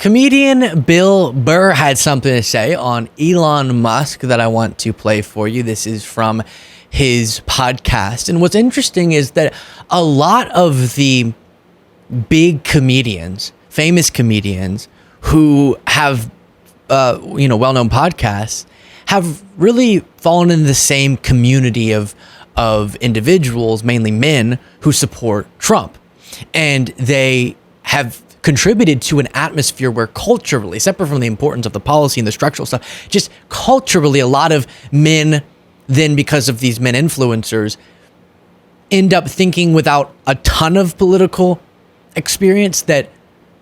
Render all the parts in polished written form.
Comedian Bill Burr had something to say on Elon Musk that I want to play for you. This is from his podcast. And what's interesting is that a lot of the big comedians, famous comedians who have, well-known podcasts have really fallen in the same community of individuals, mainly men, who support Trump. And they have contributed to an atmosphere where culturally, separate from the importance of the policy and the structural stuff, just culturally, a lot of men then, because of these men influencers, end up thinking without a ton of political experience that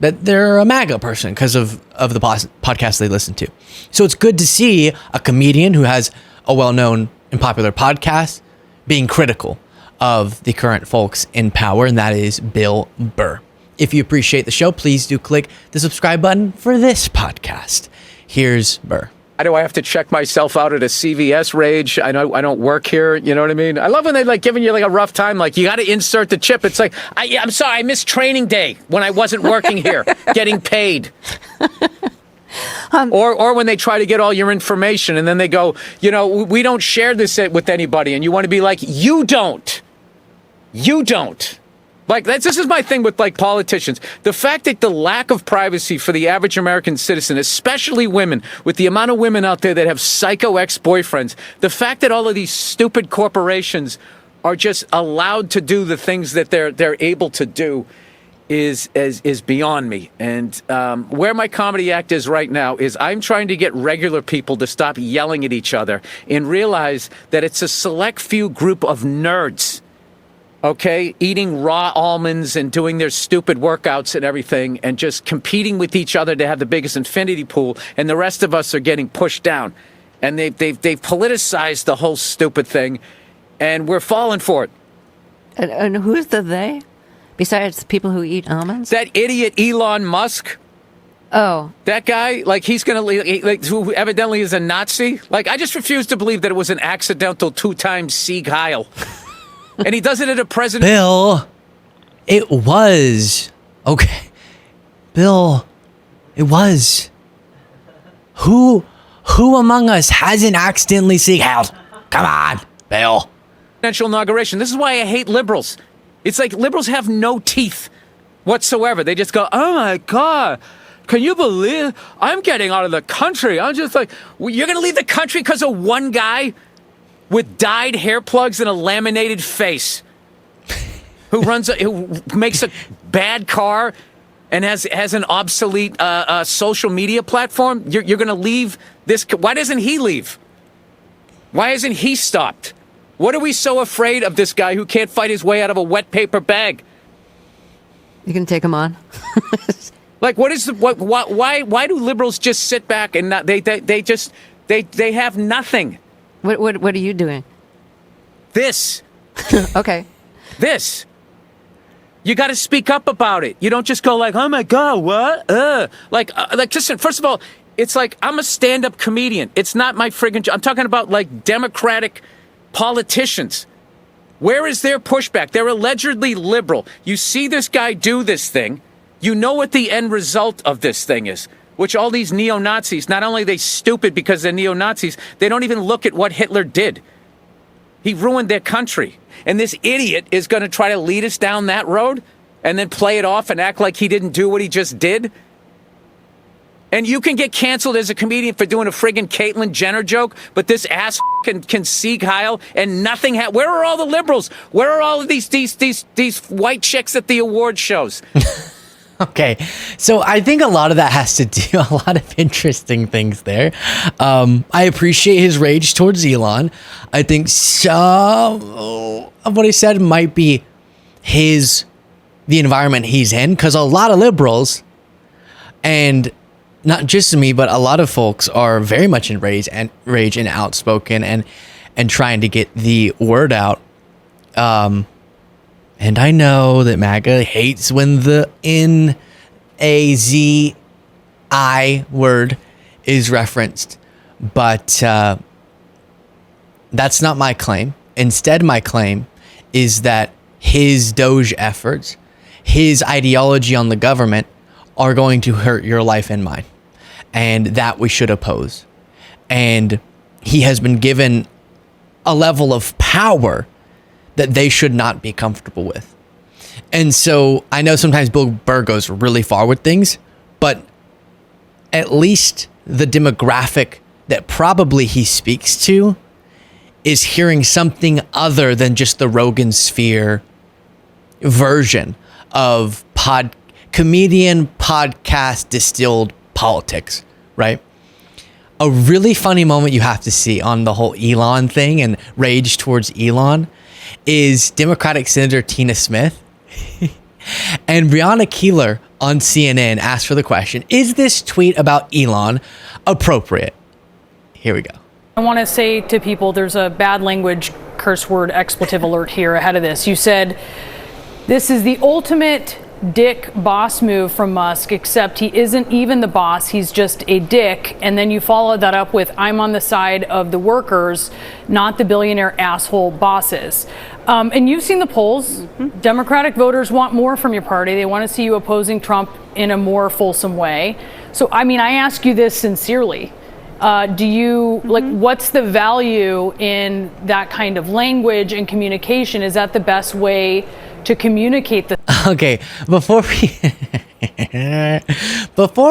they're a MAGA person because of the podcast they listen to. So it's good to see a comedian who has a well-known and popular podcast being critical of the current folks in power, and that is Bill Burr. If you appreciate the show, please do click the subscribe button for this podcast. Here's Burr. Why do I have to check myself out at a CVS Rage? I know I don't work here. You know what I mean? I love when they giving you a rough time. You got to insert the chip. It's like, I'm sorry, I missed training day when I wasn't working here, getting paid. Or when they try to get all your information and then they go, we don't share this with anybody. And you want to be like, you don't. You don't. This is my thing with politicians. The fact that the lack of privacy for the average American citizen, especially women, with the amount of women out there that have psycho ex-boyfriends, the fact that all of these stupid corporations are just allowed to do the things that they're able to do is beyond me. And where my comedy act is right now is I'm trying to get regular people to stop yelling at each other and realize that it's a select few group of nerds, okay, eating raw almonds and doing their stupid workouts and everything and just competing with each other to have the biggest infinity pool, and the rest of us are getting pushed down. And they've politicized the whole stupid thing, and we're falling for it. And who's the they? Besides people who eat almonds? That idiot Elon Musk. Oh. That guy, he's going to, who evidently is a Nazi. I just refuse to believe that it was an accidental 2-time Sieg Heil. And he does it at a president. Bill, it was. Okay. Bill, it was. Who among us hasn't accidentally Sieg Heiled? Come on, Bill. Presidential inauguration. This is why I hate liberals. It's like liberals have no teeth whatsoever. They just go, oh my God, can you believe I'm getting out of the country? I'm just like, you're going to leave the country because of one guy with dyed hair plugs and a laminated face who makes a bad car and has an obsolete social media platform? You're going to leave this. Why doesn't he leave? Why isn't he stopped? What are we so afraid of this guy who can't fight his way out of a wet paper bag? You can take him on. Why do liberals just sit back and not, they have nothing? What are you doing? This. Okay. This. You got to speak up about it. You don't just go oh my God, what? Listen, first of all, it's I'm a stand-up comedian. It's not my friggin' job. I'm talking about Democratic politicians. Where is their pushback? They're allegedly liberal. You see this guy do this thing. You know what the end result of this thing is, which all these neo-Nazis, not only are they stupid because they're neo-Nazis, they don't even look at what Hitler did. He ruined their country. And this idiot is going to try to lead us down that road and then play it off and act like he didn't do what he just did. And you can get canceled as a comedian for doing a friggin' Caitlyn Jenner joke, but this ass can Sieg Heil and nothing. Where are all the liberals? Where are all of these white chicks at the award shows? Okay, so I think a lot of that has to do a lot of interesting things there. I appreciate his rage towards Elon. I think some of what he said might be the environment he's in, because a lot of liberals, and not just me, but a lot of folks are very much in rage and outspoken and trying to get the word out. And I know that MAGA hates when the N-A-Z-I word is referenced, but that's not my claim. Instead, my claim is that his Doge efforts, his ideology on the government, are going to hurt your life and mine, and that we should oppose. And he has been given a level of power that they should not be comfortable with. And so I know sometimes Bill Burr goes really far with things, but at least the demographic that probably he speaks to is hearing something other than just the Rogan Sphere version of comedian podcast distilled politics, right? A really funny moment you have to see on the whole Elon thing and rage towards Elon is Democratic Senator Tina Smith and Breonna Keeler on CNN asked for the question, is this tweet about Elon appropriate? Here we go. I want to say to people, there's a bad language, curse word, expletive alert here ahead of this. You said, this is the ultimate dick boss move from Musk, except he isn't even the boss, he's just a dick. And then you followed that up with, I'm on the side of the workers, not the billionaire asshole bosses. And you've seen the polls. Democratic voters want more from your party. They want to see you opposing Trump in a more fulsome way. So, I mean, I ask you this sincerely. Do you, like, what's the value in that kind of language and communication? Is that the best way to communicate the... Okay, before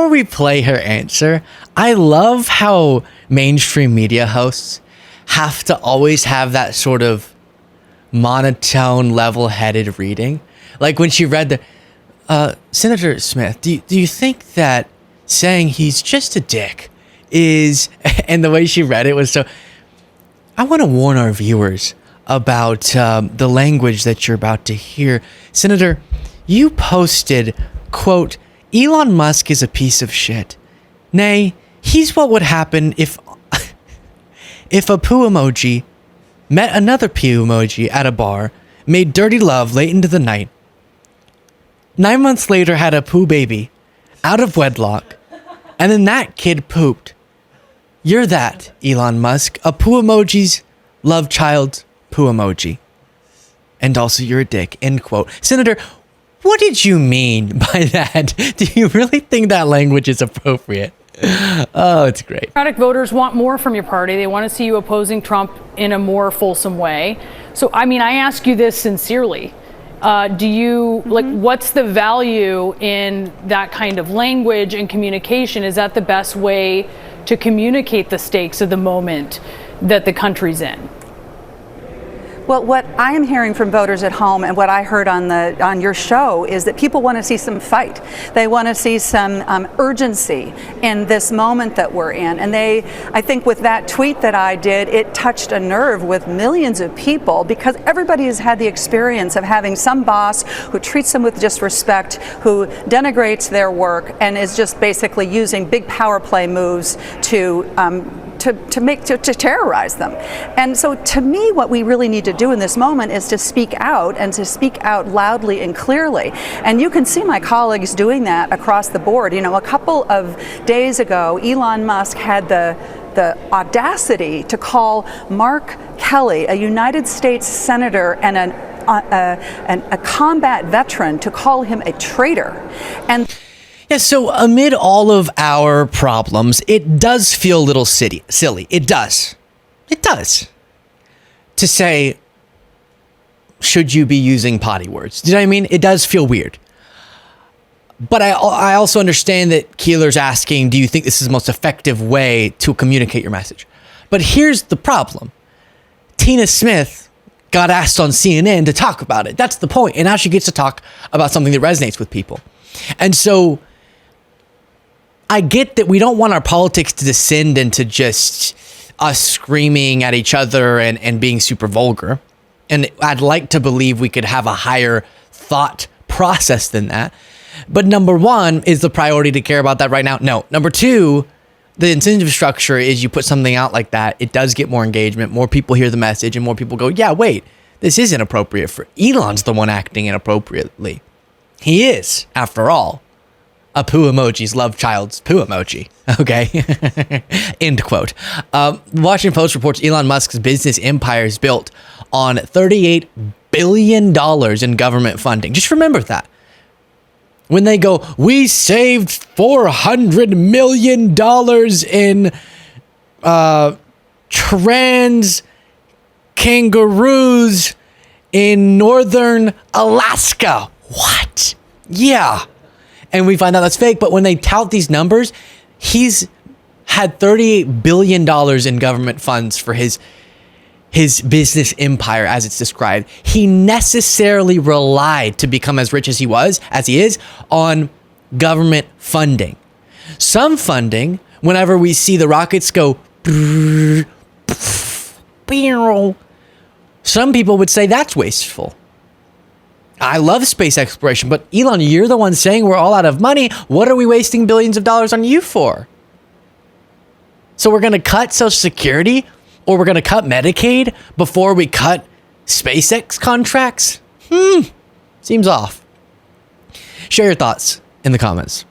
we play her answer, I love how mainstream media hosts have to always have that sort of monotone, level-headed reading. Like when she read the... Senator Smith, do you think that saying he's just a dick is... And the way she read it was so... I want to warn our viewers about the language that you're about to hear. Senator, you posted, quote, Elon Musk is a piece of shit. Nay, he's what would happen if a poo emoji met another poo emoji at a bar, made dirty love late into the night, 9 months later had a poo baby out of wedlock, and then that kid pooped. You're that, Elon Musk, a poo emoji's love child's poo emoji. And also you're a dick, end quote. Senator, what did you mean by that? Do you really think that language is appropriate? Oh, it's great. Democratic voters want more from your party. They want to see you opposing Trump in a more fulsome way. So, I mean, I ask you this sincerely. Do you, like, what's the value in that kind of language and communication? Is that the best way to communicate the stakes of the moment that the country's in? Well, what I am hearing from voters at home and what I heard on your show is that people want to see some fight. They want to see some urgency in this moment that we're in. And I think with that tweet that I did, it touched a nerve with millions of people because everybody has had the experience of having some boss who treats them with disrespect, who denigrates their work, and is just basically using big power play moves to terrorize them. And so to me, what we really need to do in this moment is to speak out and to speak out loudly and clearly. And you can see my colleagues doing that across the board. You know, a couple of days ago, Elon Musk had the audacity to call Mark Kelly, a United States senator and a combat veteran, to call him a traitor. And yeah, so amid all of our problems, it does feel a little silly. It does. It does. To say, should you be using potty words? Do you know what I mean? It does feel weird. But I also understand that Keeler's asking, do you think this is the most effective way to communicate your message? But here's the problem. Tina Smith got asked on CNN to talk about it. That's the point. And now she gets to talk about something that resonates with people. And so I get that we don't want our politics to descend into just us screaming at each other and being super vulgar. And I'd like to believe we could have a higher thought process than that. But number one, is the priority to care about that right now? No. Number two, the incentive structure is you put something out like that, it does get more engagement, more people hear the message, and more people go, yeah, wait, this is inappropriate. For Elon's the one acting inappropriately. He is, after all, a poo emoji's love child's poo emoji. Okay. End quote. Washington Post reports Elon Musk's business empire is built on $38 billion in government funding. Just remember that. when they go, we saved $400 million in trans kangaroos in northern Alaska. What? Yeah. And we find out that's fake. But when they tout these numbers, he's had $38 billion in government funds for his business empire, as it's described. He necessarily relied to become as rich as he is, on government funding. Some funding, whenever we see the rockets go, some people would say that's wasteful. I love space exploration, but Elon, you're the one saying we're all out of money. What are we wasting billions of dollars on you for? So we're going to cut Social Security, or we're going to cut Medicaid before we cut SpaceX contracts? Seems off. Share your thoughts in the comments.